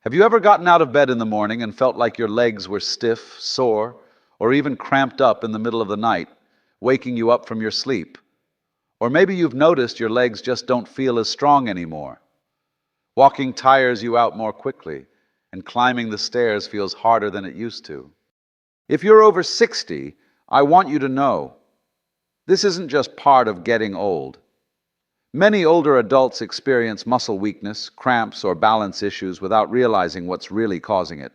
Have you ever gotten out of bed in the morning and felt like your legs were stiff, sore, or even cramped up in the middle of the night, waking you up from your sleep? Or maybe you've noticed your legs just don't feel as strong anymore. Walking tires you out more quickly, and climbing the stairs feels harder than it used to. If you're over 60, I want you to know this isn't just part of getting old. Many older adults experience muscle weakness, cramps, or balance issues without realizing what's really causing it.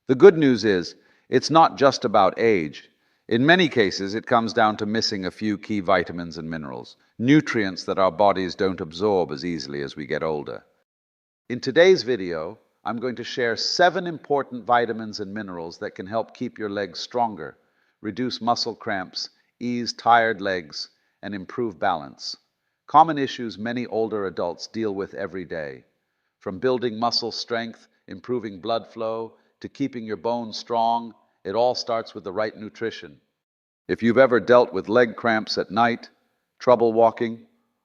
The good news is, it's not just about age. In many cases, it comes down to missing a few key vitamins and minerals, nutrients that our bodies don't absorb as easily as we get older. In today's video, I'm going to share 7 important vitamins and minerals that can help keep your legs stronger, reduce muscle cramps, ease tired legs, and improve balance. Common issues many older adults deal with every day, from building muscle strength, improving blood flow, to keeping your bones strong. It all starts with the right nutrition. If you've ever dealt with leg cramps at night, trouble walking,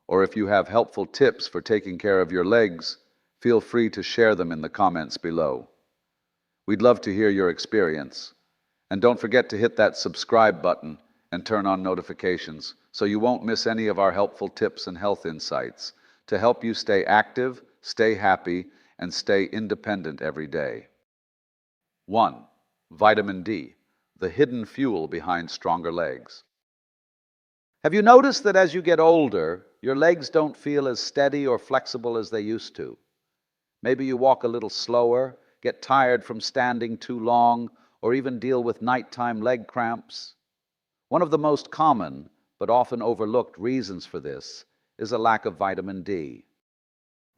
or if you have helpful tips for taking care of your legs, feel free to share them in the comments below. We'd love to hear your experience. And don't forget to hit that subscribe button and turn on notifications so you won't miss any of our helpful tips and health insights to help you stay active, stay happy, and stay independent every day. 1. Vitamin D, the hidden fuel behind stronger legs. Have you noticed that as you get older, your legs don't feel as steady or flexible as they used to? Maybe you walk a little slower, get tired from standing too long, or even deal with nighttime leg cramps. One of the most common, but often overlooked reasons for this is a lack of vitamin D.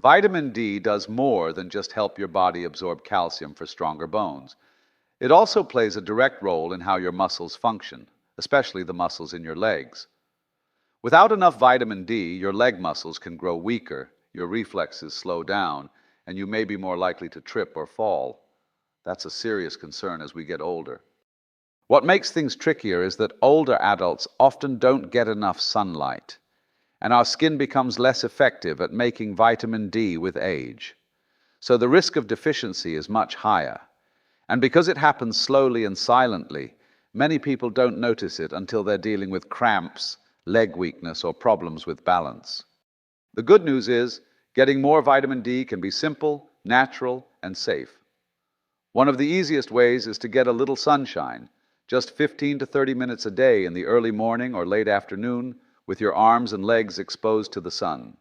Vitamin D does more than just help your body absorb calcium for stronger bones. It also plays a direct role in how your muscles function, especially the muscles in your legs. Without enough vitamin D, your leg muscles can grow weaker, your reflexes slow down, and you may be more likely to trip or fall. That's a serious concern as we get older. What makes things trickier is that older adults often don't get enough sunlight, and our skin becomes less effective at making vitamin D with age. So the risk of deficiency is much higher. And because it happens slowly and silently, many people don't notice it until they're dealing with cramps, leg weakness, or problems with balance. The good news is, getting more vitamin D can be simple, natural, and safe. One of the easiest ways is to get a little sunshine, just 15 to 30 minutes a day in the early morning or late afternoon, with your arms and legs exposed to the sun.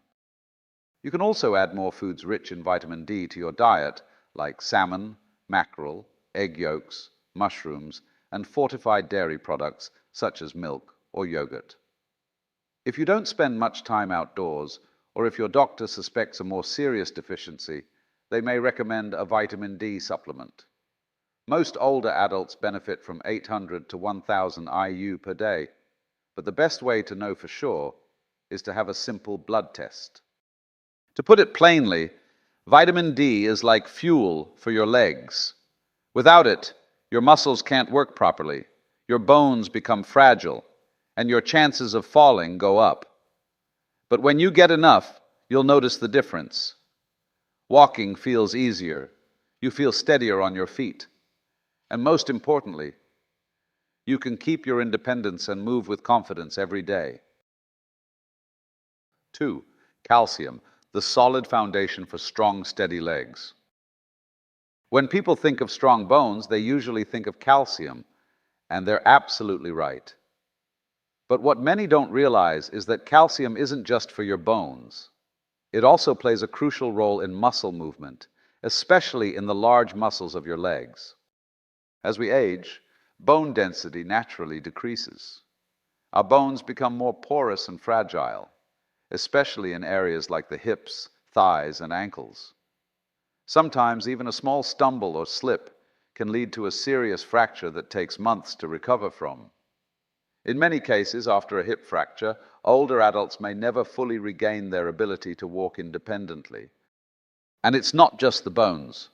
You can also add more foods rich in vitamin D to your diet, like salmon, mackerel, egg yolks, mushrooms, and fortified dairy products such as milk or yogurt. If you don't spend much time outdoors, or if your doctor suspects a more serious deficiency, they may recommend a vitamin D supplement. Most older adults benefit from 800 to 1,000 IU per day, but the best way to know for sure is to have a simple blood test. To put it plainly, vitamin D is like fuel for your legs. Without it, your muscles can't work properly, your bones become fragile, and your chances of falling go up. But when you get enough, you'll notice the difference. Walking feels easier, you feel steadier on your feet, and most importantly, you can keep your independence and move with confidence every day. 2. Calcium, the solid foundation for strong, steady legs. When people think of strong bones, they usually think of calcium, and they're absolutely right. But what many don't realize is that calcium isn't just for your bones. It also plays a crucial role in muscle movement, especially in the large muscles of your legs. As we age, bone density naturally decreases. Our bones become more porous and fragile, especially in areas like the hips, thighs, and ankles. Sometimes even a small stumble or slip can lead to a serious fracture that takes months to recover from. In many cases, after a hip fracture, older adults may never fully regain their ability to walk independently. And it's not just the bones.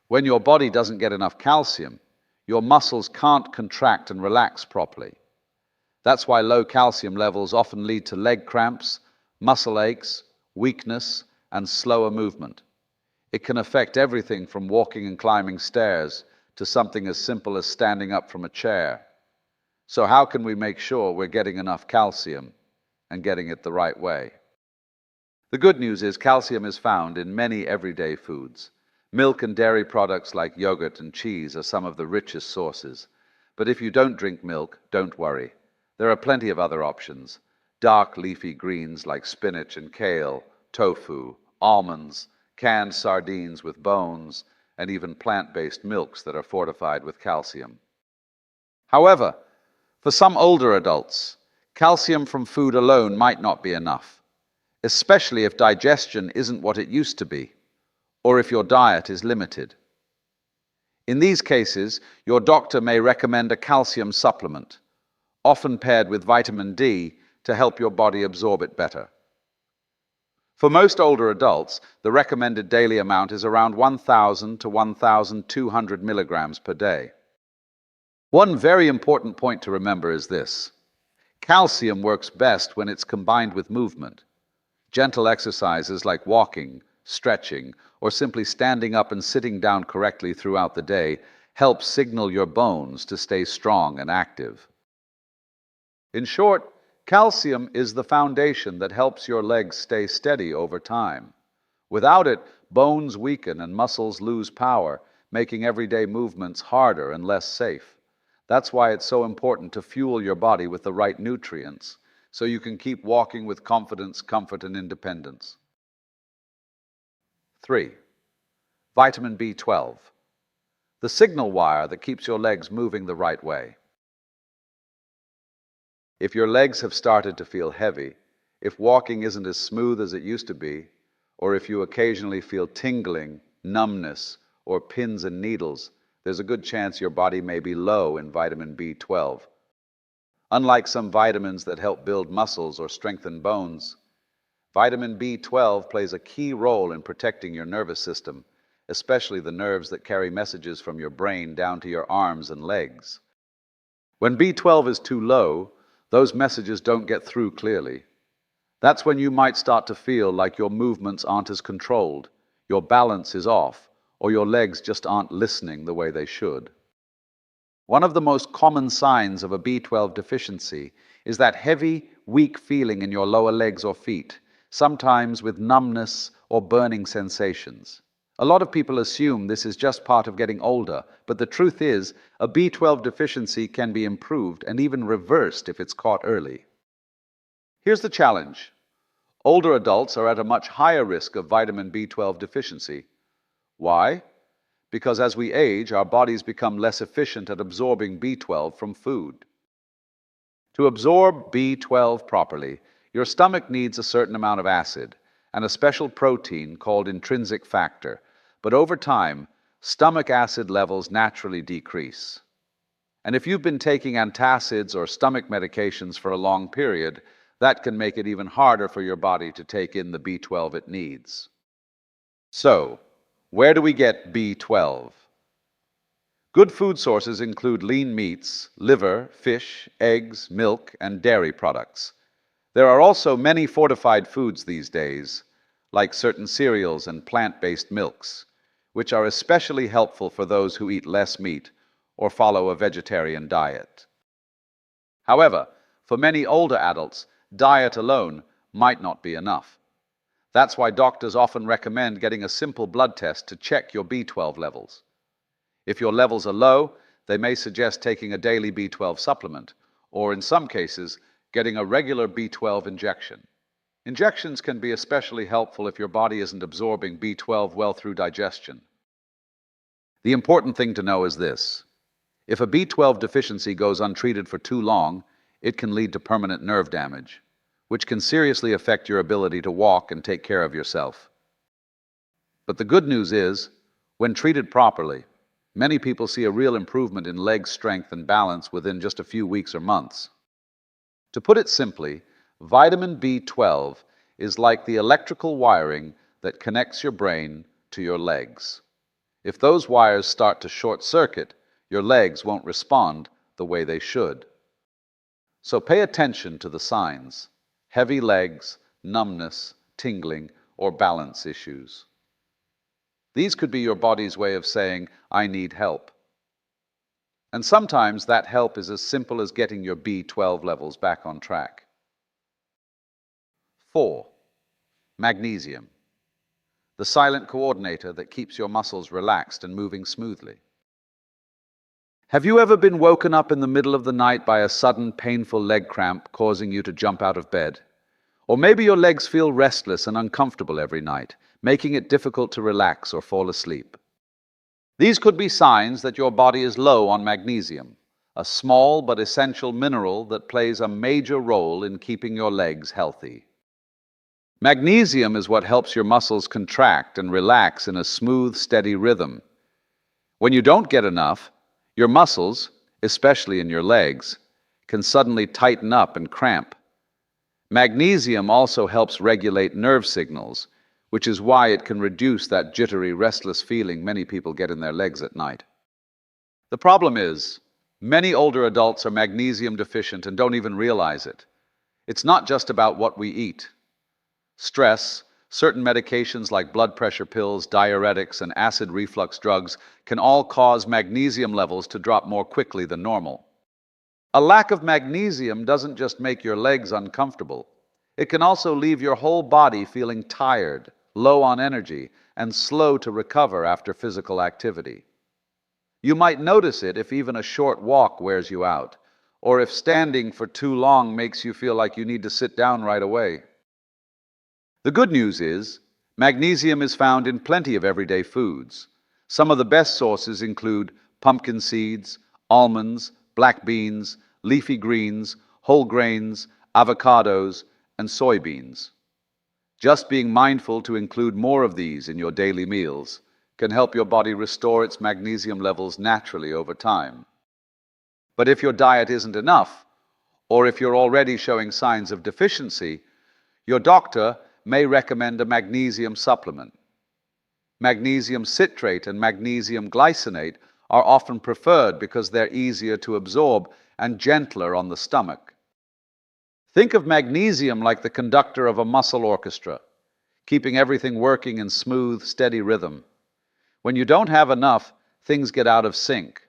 When your body doesn't get enough calcium, your muscles can't contract and relax properly. That's why low calcium levels often lead to leg cramps, muscle aches, weakness, and slower movement. It can affect everything from walking and climbing stairs to something as simple as standing up from a chair. So how can we make sure we're getting enough calcium and getting it the right way? The good news is calcium is found in many everyday foods. Milk and dairy products like yogurt and cheese are some of the richest sources. But if you don't drink milk, don't worry. There are plenty of other options. Dark leafy greens like spinach and kale, tofu, almonds, canned sardines with bones, and even plant-based milks that are fortified with calcium. However, for some older adults, calcium from food alone might not be enough, especially if digestion isn't what it used to be, or if your diet is limited. In these cases, your doctor may recommend a calcium supplement, often paired with vitamin D to help your body absorb it better. For most older adults, the recommended daily amount is around 1,000 to 1,200 milligrams per day. One very important point to remember is this. Calcium works best when it's combined with movement. Gentle exercises like walking, stretching, or simply standing up and sitting down correctly throughout the day help signal your bones to stay strong and active. In short, calcium is the foundation that helps your legs stay steady over time. Without it, bones weaken and muscles lose power, making everyday movements harder and less safe. That's why it's so important to fuel your body with the right nutrients, so you can keep walking with confidence, comfort, and independence. 3. Vitamin B12. The signal wire that keeps your legs moving the right way. If your legs have started to feel heavy, if walking isn't as smooth as it used to be, or if you occasionally feel tingling, numbness, or pins and needles, there's a good chance your body may be low in vitamin B12. Unlike some vitamins that help build muscles or strengthen bones, vitamin B12 plays a key role in protecting your nervous system, especially the nerves that carry messages from your brain down to your arms and legs. When B12 is too low, those messages don't get through clearly. That's when you might start to feel like your movements aren't as controlled, your balance is off, or your legs just aren't listening the way they should. One of the most common signs of a B12 deficiency is that heavy, weak feeling in your lower legs or feet, sometimes with numbness or burning sensations. A lot of people assume this is just part of getting older, but the truth is, a B12 deficiency can be improved and even reversed if it's caught early. Here's the challenge. Older adults are at a much higher risk of vitamin B12 deficiency. Why? Because as we age, our bodies become less efficient at absorbing B12 from food. To absorb B12 properly, your stomach needs a certain amount of acid and a special protein called intrinsic factor, but over time, stomach acid levels naturally decrease. And if you've been taking antacids or stomach medications for a long period, that can make it even harder for your body to take in the B12 it needs. So, where do we get B12? Good food sources include lean meats, liver, fish, eggs, milk, and dairy products. There are also many fortified foods these days, like certain cereals and plant-based milks, which are especially helpful for those who eat less meat or follow a vegetarian diet. However, for many older adults, diet alone might not be enough. That's why doctors often recommend getting a simple blood test to check your B12 levels. If your levels are low, they may suggest taking a daily B12 supplement, or in some cases, getting a regular B12 injection. Injections can be especially helpful if your body isn't absorbing B12 well through digestion. The important thing to know is this. If a B12 deficiency goes untreated for too long, it can lead to permanent nerve damage, which can seriously affect your ability to walk and take care of yourself. But the good news is, when treated properly, many people see a real improvement in leg strength and balance within just a few weeks or months. To put it simply, vitamin B12 is like the electrical wiring that connects your brain to your legs. If those wires start to short circuit, your legs won't respond the way they should. So pay attention to the signs: heavy legs, numbness, tingling, or balance issues. These could be your body's way of saying, I need help. And sometimes that help is as simple as getting your B12 levels back on track. 4. Magnesium, the silent coordinator that keeps your muscles relaxed and moving smoothly. Have you ever been woken up in the middle of the night by a sudden painful leg cramp causing you to jump out of bed? Or maybe your legs feel restless and uncomfortable every night, making it difficult to relax or fall asleep. These could be signs that your body is low on magnesium, a small but essential mineral that plays a major role in keeping your legs healthy. Magnesium is what helps your muscles contract and relax in a smooth, steady rhythm. When you don't get enough, your muscles, especially in your legs, can suddenly tighten up and cramp. Magnesium also helps regulate nerve signals, which is why it can reduce that jittery, restless feeling many people get in their legs at night. The problem is, many older adults are magnesium deficient and don't even realize it. It's not just about what we eat. Stress, certain medications like blood pressure pills, diuretics, and acid reflux drugs can all cause magnesium levels to drop more quickly than normal. A lack of magnesium doesn't just make your legs uncomfortable. It can also leave your whole body feeling tired, low on energy, and slow to recover after physical activity. You might notice it if even a short walk wears you out, or if standing for too long makes you feel like you need to sit down right away. The good news is, magnesium is found in plenty of everyday foods. Some of the best sources include pumpkin seeds, almonds, black beans, leafy greens, whole grains, avocados, and soybeans. Just being mindful to include more of these in your daily meals can help your body restore its magnesium levels naturally over time. But if your diet isn't enough, or if you're already showing signs of deficiency, your doctor may recommend a magnesium supplement. Magnesium citrate and magnesium glycinate are often preferred because they're easier to absorb and gentler on the stomach. Think of magnesium like the conductor of a muscle orchestra, keeping everything working in smooth, steady rhythm. When you don't have enough, things get out of sync.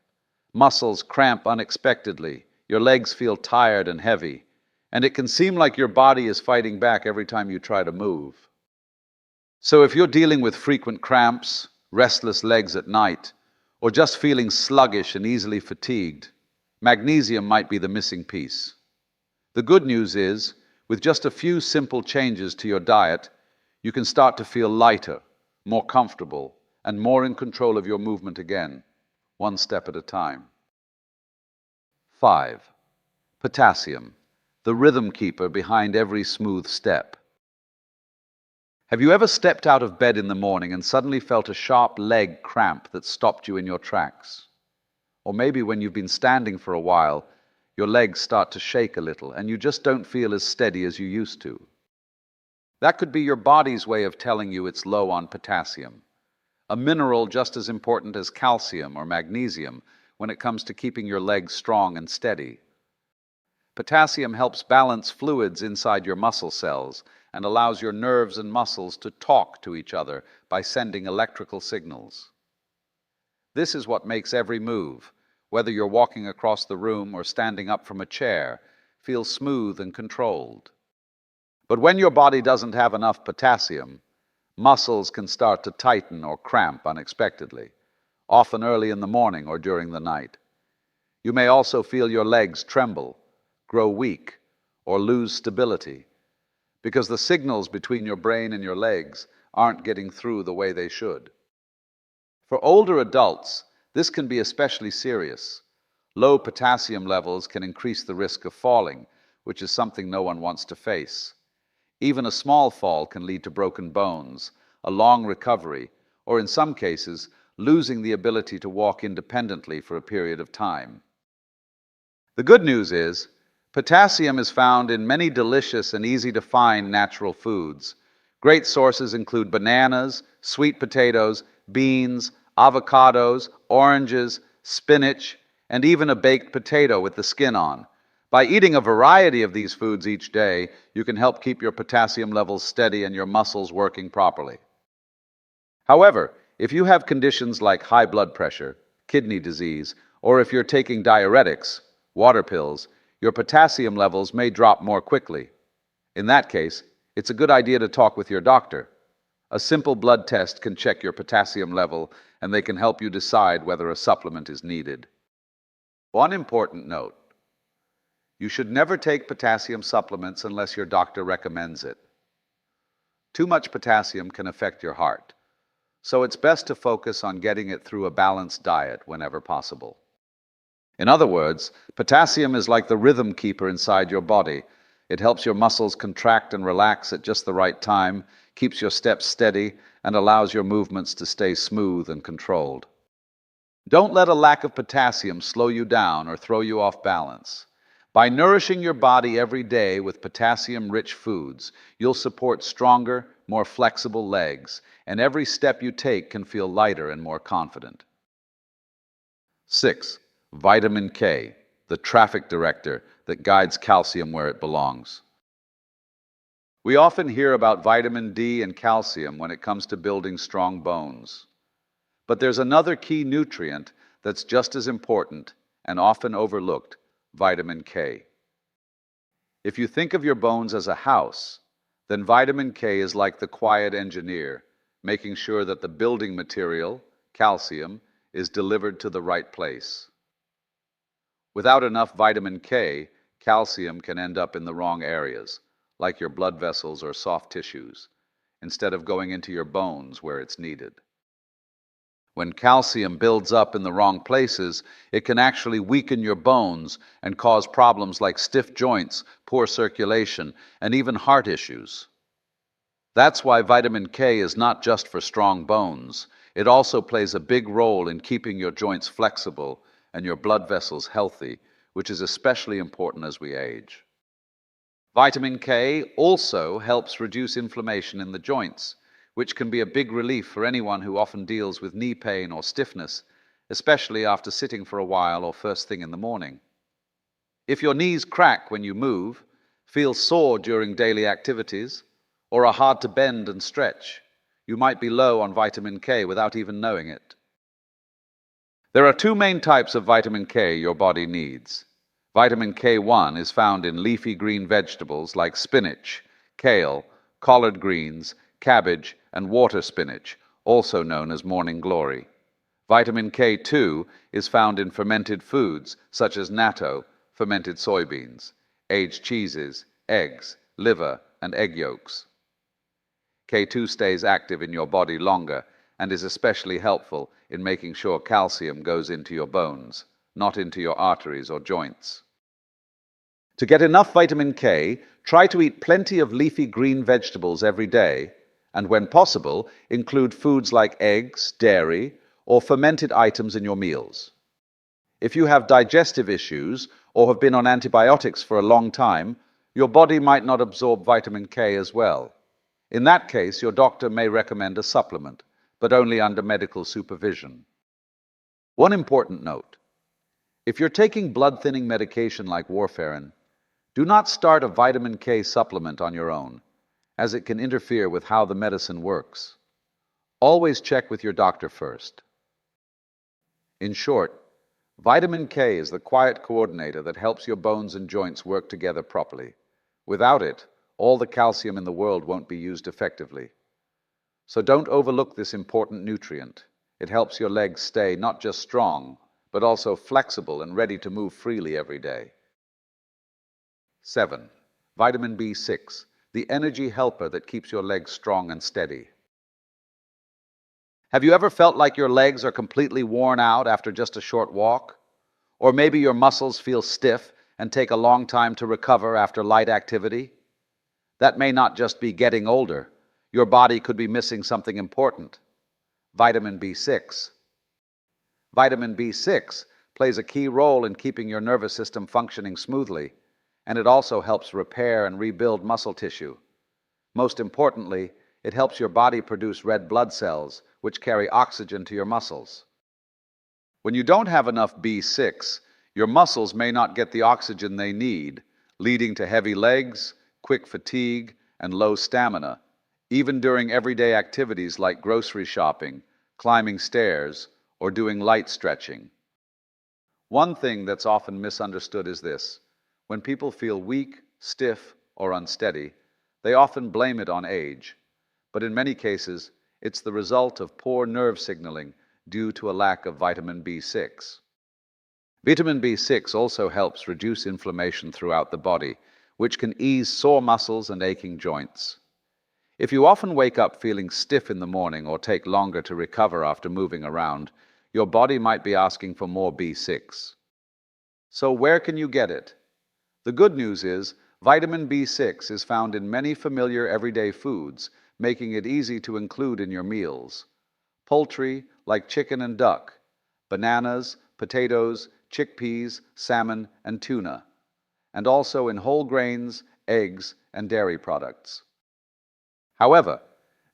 Muscles cramp unexpectedly, your legs feel tired and heavy, and it can seem like your body is fighting back every time you try to move. So if you're dealing with frequent cramps, restless legs at night, or just feeling sluggish and easily fatigued, magnesium might be the missing piece. The good news is, with just a few simple changes to your diet, you can start to feel lighter, more comfortable, and more in control of your movement again, one step at a time. 5. Potassium, the rhythm keeper behind every smooth step. Have you ever stepped out of bed in the morning and suddenly felt a sharp leg cramp that stopped you in your tracks? Or maybe when you've been standing for a while, your legs start to shake a little and you just don't feel as steady as you used to. That could be your body's way of telling you it's low on potassium, a mineral just as important as calcium or magnesium when it comes to keeping your legs strong and steady. Potassium helps balance fluids inside your muscle cells and allows your nerves and muscles to talk to each other by sending electrical signals. This is what makes every move, whether you're walking across the room or standing up from a chair, feel smooth and controlled. But when your body doesn't have enough potassium, muscles can start to tighten or cramp unexpectedly, often early in the morning or during the night. You may also feel your legs tremble, grow weak, or lose stability, because the signals between your brain and your legs aren't getting through the way they should. For older adults, this can be especially serious. Low potassium levels can increase the risk of falling, which is something no one wants to face. Even a small fall can lead to broken bones, a long recovery, or in some cases, losing the ability to walk independently for a period of time. The good news is, potassium is found in many delicious and easy-to-find natural foods. Great sources include bananas, sweet potatoes, beans, avocados, oranges, spinach, and even a baked potato with the skin on. By eating a variety of these foods each day, you can help keep your potassium levels steady and your muscles working properly. However, If you have conditions like high blood pressure, kidney disease, or if you're taking diuretics, water pills, your potassium levels may drop more quickly. In that case, it's a good idea to talk with your doctor. A simple blood test can check your potassium level, and they can help you decide whether a supplement is needed. One important note: you should never take potassium supplements unless your doctor recommends it. Too much potassium can affect your heart, so it's best to focus on getting it through a balanced diet whenever possible. In other words, potassium is like the rhythm keeper inside your body. It helps your muscles contract and relax at just the right time, keeps your steps steady, and allows your movements to stay smooth and controlled. Don't let a lack of potassium slow you down or throw you off balance. By nourishing your body every day with potassium-rich foods, you'll support stronger, more flexible legs, and every step you take can feel lighter and more confident. 6. Vitamin K, the traffic director that guides calcium where it belongs. We often hear about vitamin D and calcium when it comes to building strong bones. But there's another key nutrient that's just as important and often overlooked: vitamin K. If you think of your bones as a house, then vitamin K is like the quiet engineer, making sure that the building material, calcium, is delivered to the right place. Without enough vitamin K, calcium can end up in the wrong areas, like your blood vessels or soft tissues, instead of going into your bones where it's needed. When calcium builds up in the wrong places, it can actually weaken your bones and cause problems like stiff joints, poor circulation, and even heart issues. That's why vitamin K is not just for strong bones. It also plays a big role in keeping your joints flexible and your blood vessels healthy, which is especially important as we age. Vitamin K also helps reduce inflammation in the joints, which can be a big relief for anyone who often deals with knee pain or stiffness, especially after sitting for a while or first thing in the morning. If your knees crack when you move, feel sore during daily activities, or are hard to bend and stretch, you might be low on vitamin K without even knowing it. There are two main types of vitamin K your body needs. Vitamin K1 is found in leafy green vegetables like spinach, kale, collard greens, cabbage, and water spinach, also known as morning glory. Vitamin K2 is found in fermented foods such as natto, fermented soybeans, aged cheeses, eggs, liver, and egg yolks. K2 stays active in your body longer and is especially helpful in making sure calcium goes into your bones, not into your arteries or joints. To get enough vitamin K, try to eat plenty of leafy green vegetables every day, and when possible, include foods like eggs, dairy, or fermented items in your meals. If you have digestive issues or have been on antibiotics for a long time, your body might not absorb vitamin K as well. In that case, your doctor may recommend a supplement, but only under medical supervision. One important note: if you're taking blood-thinning medication like warfarin, do not start a vitamin K supplement on your own, as it can interfere with how the medicine works. Always check with your doctor first. In short, vitamin K is the quiet coordinator that helps your bones and joints work together properly. Without it, all the calcium in the world won't be used effectively. So don't overlook this important nutrient. It helps your legs stay not just strong, but also flexible and ready to move freely every day. 7. Vitamin B6, the energy helper that keeps your legs strong and steady. Have you ever felt like your legs are completely worn out after just a short walk? Or maybe your muscles feel stiff and take a long time to recover after light activity? That may not just be getting older. Your body could be missing something important: vitamin B6. Vitamin B6 plays a key role in keeping your nervous system functioning smoothly, and it also helps repair and rebuild muscle tissue. Most importantly, it helps your body produce red blood cells, which carry oxygen to your muscles. When you don't have enough B6, your muscles may not get the oxygen they need, leading to heavy legs, quick fatigue, and low stamina, even during everyday activities like grocery shopping, climbing stairs, or doing light stretching. One thing that's often misunderstood is this: when people feel weak, stiff, or unsteady, they often blame it on age. But in many cases, it's the result of poor nerve signaling due to a lack of vitamin B6. Vitamin B6 also helps reduce inflammation throughout the body, which can ease sore muscles and aching joints. If you often wake up feeling stiff in the morning or take longer to recover after moving around, your body might be asking for more B6. So where can you get it? The good news is vitamin B6 is found in many familiar everyday foods, making it easy to include in your meals. Poultry like chicken and duck, bananas, potatoes, chickpeas, salmon, and tuna, and also in whole grains, eggs, and dairy products. However,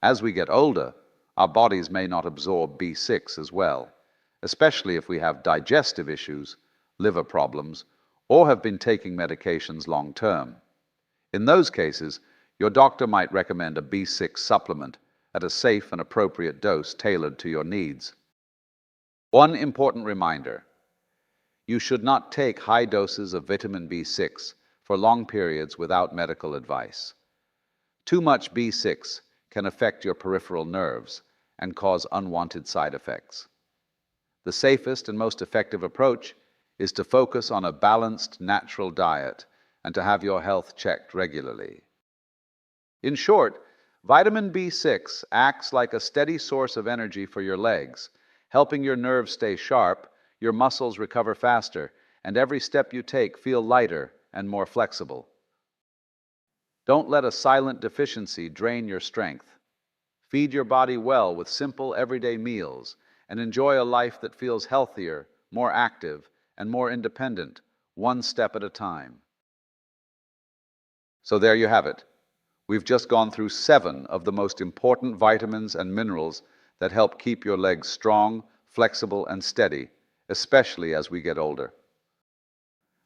as we get older, our bodies may not absorb B6 as well, especially if we have digestive issues, liver problems, or have been taking medications long term. In those cases, your doctor might recommend a B6 supplement at a safe and appropriate dose tailored to your needs. One important reminder: you should not take high doses of vitamin B6 for long periods without medical advice. Too much B6 can affect your peripheral nerves and cause unwanted side effects. The safest and most effective approach is to focus on a balanced, natural diet and to have your health checked regularly. In short, vitamin B6 acts like a steady source of energy for your legs, helping your nerves stay sharp, your muscles recover faster, and every step you take feel lighter and more flexible. Don't let a silent deficiency drain your strength. Feed your body well with simple, everyday meals and enjoy a life that feels healthier, more active, and more independent, one step at a time. So there you have it. We've just gone through 7 of the most important vitamins and minerals that help keep your legs strong, flexible, and steady, especially as we get older.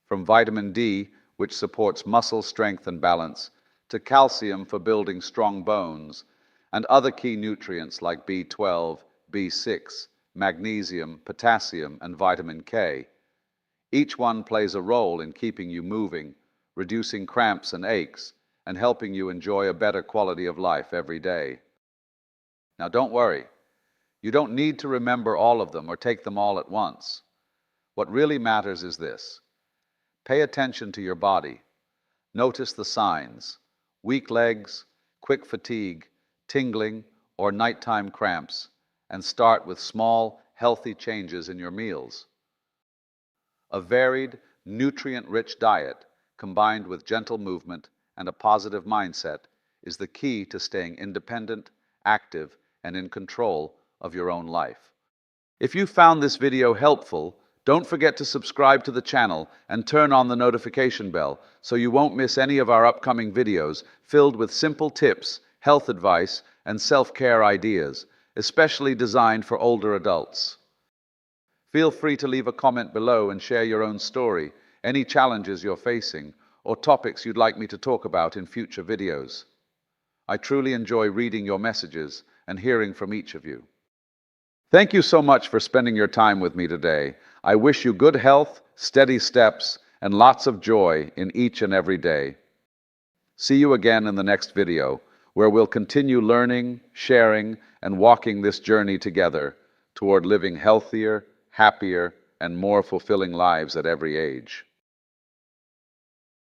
From vitamin D, which supports muscle strength and balance, to calcium for building strong bones, and other key nutrients like B12, B6, magnesium, potassium, and vitamin K. Each one plays a role in keeping you moving, reducing cramps and aches, and helping you enjoy a better quality of life every day. Now don't worry, you don't need to remember all of them or take them all at once. What really matters is this: pay attention to your body. Notice the signs: weak legs, quick fatigue, tingling, or nighttime cramps, and start with small, healthy changes in your meals. A varied, nutrient-rich diet, combined with gentle movement and a positive mindset, is the key to staying independent, active, and in control of your own life. If you found this video helpful, don't forget to subscribe to the channel and turn on the notification bell so you won't miss any of our upcoming videos filled with simple tips, health advice, and self-care ideas, especially designed for older adults. Feel free to leave a comment below and share your own story, any challenges you're facing, or topics you'd like me to talk about in future videos. I truly enjoy reading your messages and hearing from each of you. Thank you so much for spending your time with me today. I wish you good health, steady steps, and lots of joy in each and every day. See you again in the next video, where we'll continue learning, sharing, and walking this journey together toward living healthier, happier, and more fulfilling lives at every age.